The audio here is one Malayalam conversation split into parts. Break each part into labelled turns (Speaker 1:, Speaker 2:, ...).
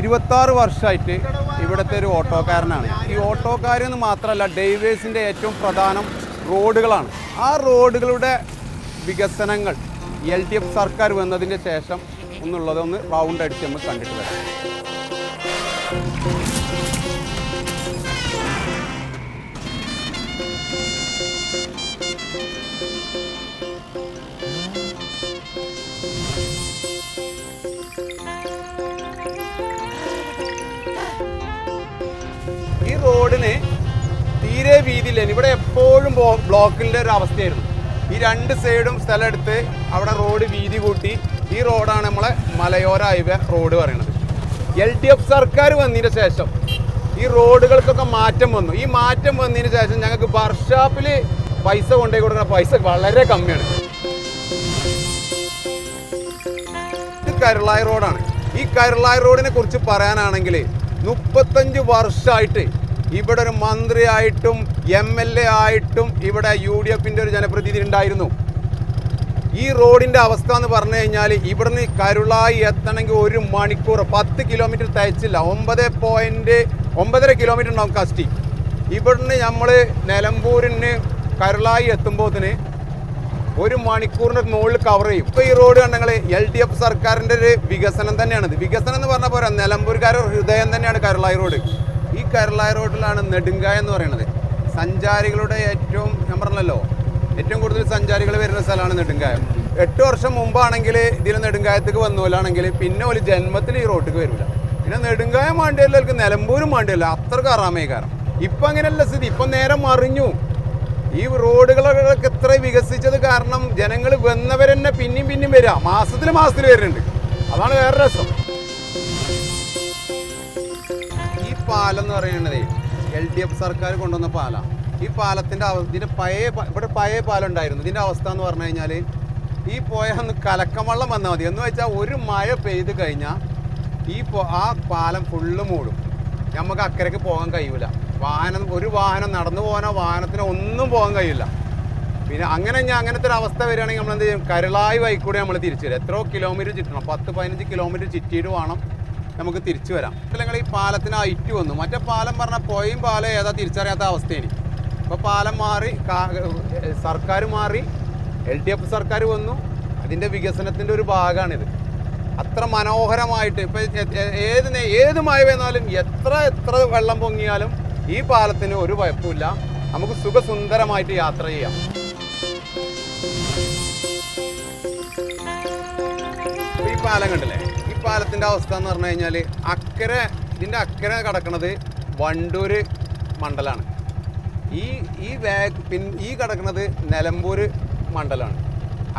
Speaker 1: 26 വർഷമായിട്ട് ഇവിടുത്തെ ഒരു ഓട്ടോക്കാരനാണ്. ഈ ഓട്ടോക്കാരെന്ന് മാത്രമല്ല, ഡ്രൈവേഴ്സിൻ്റെ ഏറ്റവും പ്രധാനം റോഡുകളാണ്. ആ റോഡുകളുടെ വികസനങ്ങൾ LDF സർക്കാർ വന്നതിന് ശേഷം ഒന്നുള്ളതൊന്ന് റൗണ്ട് അടിച്ച് നമുക്ക് കണ്ടിട്ട് വരാം. ഈ റോഡിന് തീരെ വീതിയില്ല. ഇവിടെ എപ്പോഴും ബ്ലോക്കിൻ്റെ ഒരു അവസ്ഥയായിരുന്നു. ഈ രണ്ട് സൈഡും സ്ഥലം എടുത്ത് അവിടെ റോഡ് വീതി കൂട്ടി. ഈ റോഡാണ് നമ്മളെ മലയോര ഹൈവേ റോഡ് പറയുന്നത്. LDF സർക്കാർ വന്നതിന് ശേഷം ഈ റോഡുകൾക്കൊക്കെ മാറ്റം വന്നു. ഈ മാറ്റം വന്നതിന് ശേഷം ഞങ്ങൾക്ക് വർക്ക്ഷോപ്പിൽ പൈസ കൊണ്ടുപോയി കൊടുക്കുന്ന പൈസ വളരെ കമ്മിയാണ്. ഇത് കരുളായി റോഡാണ്. ഈ കരുളായി റോഡിനെ കുറിച്ച് പറയാനാണെങ്കിൽ 35 വർഷമായിട്ട് ഇവിടെ ഒരു മന്ത്രിയായിട്ടും MLA ആയിട്ടും ഇവിടെ UDFൻ്റെ ഒരു ജനപ്രതിനിധി ഉണ്ടായിരുന്നു. ഈ റോഡിൻ്റെ അവസ്ഥ എന്ന് പറഞ്ഞു കഴിഞ്ഞാൽ ഇവിടുന്ന് കരുളായി എത്തണമെങ്കിൽ 1 മണിക്കൂർ 10 കിലോമീറ്റർ തയ്ച്ചില്ല. 9.5 കിലോമീറ്റർ ഉണ്ടാവും കഷ്ടി. ഇവിടുന്ന് നമ്മൾ നിലമ്പൂരിന് കരുളായി എത്തുമ്പോഴത്തിന് 1 മണിക്കൂറിൻ്റെ മുകളിൽ കവർ ചെയ്യും. ഇപ്പോൾ ഈ റോഡ് കണ്ടെങ്കിൽ LDF സർക്കാരിൻ്റെ ഒരു വികസനം തന്നെയാണിത്. വികസനം എന്ന് പറഞ്ഞാൽ പോരാ, നിലമ്പൂർക്കാരുടെ ഹൃദയം തന്നെയാണ് കരുളായി റോഡ്. ഈ കരുളായി റോഡിലാണ് നെടുങ്കായം എന്ന് പറയുന്നത്. സഞ്ചാരികളുടെ ഞാൻ പറഞ്ഞല്ലോ, ഏറ്റവും കൂടുതൽ സഞ്ചാരികൾ വരുന്ന സ്ഥലമാണ് നെടുങ്കായം. 8 വർഷം മുമ്പാണെങ്കിൽ ഇതിൽ നെടുങ്കായത്തേക്ക് വന്നോലാണെങ്കിൽ പിന്നെ ഒരു ജന്മത്തിൽ ഈ റോഡിലേക്ക് വരില്ല. പിന്നെ നെടുങ്കായം വേണ്ടിയല്ലേക്ക് നിലമ്പൂരും വേണ്ടിയല്ല, അത്രക്ക് അറാമേകാരം. ഇപ്പം അങ്ങനെയല്ല സ്ഥിതി. ഇപ്പം നേരെ മറിഞ്ഞു. ഈ റോഡുകളൊക്കെ എത്ര വികസിച്ചത് കാരണം ജനങ്ങൾ വന്നവരെന്നെ പിന്നെയും വരിക. മാസത്തിൽ വരുന്നുണ്ട്. അതാണ് വേറെ രസം. ഈ പാലം എന്ന് പറയുന്നത് LDF സർക്കാർ കൊണ്ടുവന്ന പാലമാണ്. ഈ പാലത്തിൻ്റെ ഇവിടെ പഴയ പാലം ഉണ്ടായിരുന്നു. ഇതിൻ്റെ അവസ്ഥ എന്ന് പറഞ്ഞു കഴിഞ്ഞാൽ ഈ ഒന്ന് കലക്കം വെള്ളം വന്നാൽ മതി. എന്ന് വെച്ചാൽ ഒരു മഴ പെയ്ത് കഴിഞ്ഞാൽ ആ പാലം ഫുള്ള് മൂടും. നമുക്ക് അക്കരയ്ക്ക് പോകാൻ കഴിയില്ല. ഒരു വാഹനം നടന്നു പോകാനോ വാഹനത്തിനോ ഒന്നും പോകാൻ കഴിയില്ല. പിന്നെ അങ്ങനത്തെ ഒരു അവസ്ഥ വരികയാണെങ്കിൽ നമ്മൾ എന്ത് ചെയ്യും? കരുളായി വഴിക്കൂടെ നമ്മൾ തിരിച്ചു വരും. എത്രയോ കിലോമീറ്റർ ചുറ്റണം. 10-15 കിലോമീറ്റർ ചുറ്റിയിട്ട് വേണം നമുക്ക് തിരിച്ചു വരാം. അല്ലെങ്കിൽ ഈ പാലത്തിന് ഹൈറ്റ് വന്നു. മറ്റേ പാലം പറഞ്ഞാൽ പോയും പാലം ഏതാ തിരിച്ചറിയാത്ത അവസ്ഥയാണ്. ഇപ്പോൾ പാലം മാറി, സർക്കാർ മാറി, LDF സർക്കാർ വന്നു. അതിൻ്റെ വികസനത്തിൻ്റെ ഒരു ഭാഗമാണിത്. അത്ര മനോഹരമായിട്ട് ഇപ്പം ഏത് മഴ വന്നാലും എത്ര വെള്ളം പൊങ്ങിയാലും ഈ പാലത്തിന് ഒരു കുഴപ്പമില്ല. നമുക്ക് സുഖസുന്ദരമായിട്ട് യാത്ര ചെയ്യാം. ഈ പാലം കണ്ടില്ലേ? ഈ പാലത്തിൻ്റെ അവസ്ഥ എന്ന് പറഞ്ഞു കഴിഞ്ഞാൽ ഇതിൻ്റെ അക്കരെ കിടക്കുന്നത് വണ്ടൂർ മണ്ഡലമാണ്. ഈ കിടക്കുന്നത് നിലമ്പൂർ മണ്ഡലമാണ്.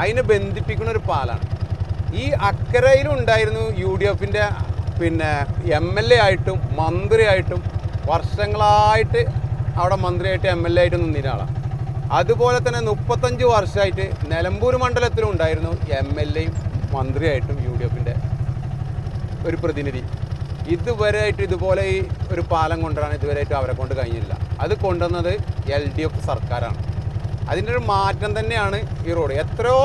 Speaker 1: അതിനെ ബന്ധിപ്പിക്കുന്ന ഒരു പാലമാണ്. ഈ അക്കരയിലും ഉണ്ടായിരുന്നു UDFൻ്റെ MLA ആയിട്ടും മന്ത്രിയായിട്ടും വർഷങ്ങളായിട്ട് അവിടെ മന്ത്രിയായിട്ട് MLA ആയിട്ട് നിന്നിരുന്ന ആളാണ്. അതുപോലെ തന്നെ 35 വർഷമായിട്ട് നിലമ്പൂർ മണ്ഡലത്തിലും ഉണ്ടായിരുന്നു MLAയും മന്ത്രിയായിട്ടും UDFൻ്റെ ഒരു പ്രതിനിധി. ഇതുവരെയായിട്ട് ഇതുപോലെ ഈ ഒരു പാലം കൊണ്ടുവരാൻ ഇതുവരെയായിട്ട് അവരെ കൊണ്ട് കഴിഞ്ഞില്ല. അത് കൊണ്ടുവന്നത് LDF സർക്കാരാണ്. അതിൻ്റെ ഒരു മാറ്റം തന്നെയാണ് ഈ റോഡ്. എത്രയോ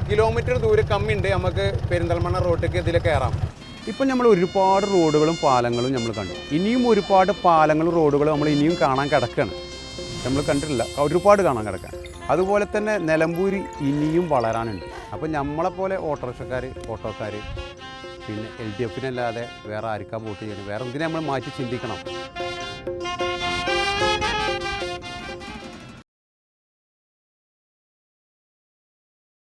Speaker 1: കിലോമീറ്റർ ദൂരെ കമ്മിയുണ്ട് നമുക്ക് പെരിന്തൽമണ്ണ റോഡിലേക്ക് ഇതിൽ കയറാം. ഇപ്പം നമ്മൾ ഒരുപാട് റോഡുകളും പാലങ്ങളും നമ്മൾ കണ്ടു. ഇനിയും ഒരുപാട് പാലങ്ങളും റോഡുകളും നമ്മൾ ഇനിയും കാണാൻ കിടക്കുകയാണ്. നമ്മൾ കണ്ടിട്ടില്ല, ഒരുപാട് കാണാൻ കിടക്കാൻ. അതുപോലെ തന്നെ നിലമ്പൂർ ഇനിയും വളരാനുണ്ട്. അപ്പം നമ്മളെപ്പോലെ ഓട്ടോക്കാർ പിന്നെ LDFനല്ലാതെ വേറെ ആർക്കാ വോട്ട് ചെയ്യണം? വേറെ എന്തിനാ നമ്മൾ മാറ്റി ചിന്തിക്കണം?